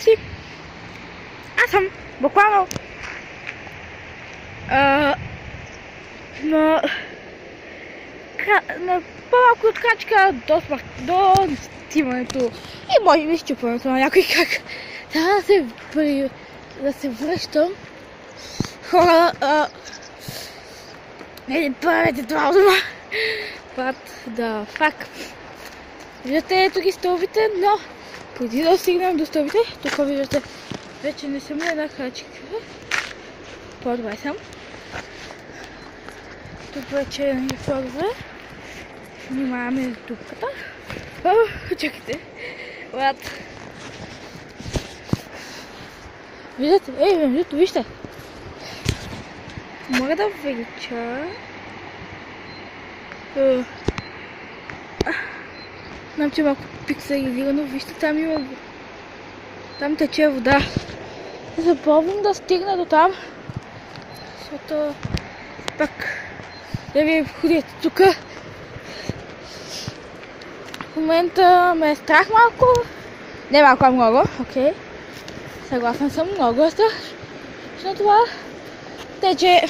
сега си. Аз съм буквално на по-малко от крачка до стимането и може би щупването на някой как. Трябва да се връщам. Хора, не правете това дома. What the fuck. Виждате ето ги стълбите, но преди да стигнем до стълбите, тук виждате, вече не съм една крачка. По-добре съм. Тук вече е по-добре. Внимаваме с дупката. Чакайте. What? Виждате? Вижте. Мога да увелича. Знам, че малко пикселизирано. Вижте, там има... Там тече вода. Запомням да стигна до там. Защото... Пак... Да ви ходите тук. В момента ме е страх малко. Не малко, а много. Окей. Съгласна съм, много е страшно това. Тъй, че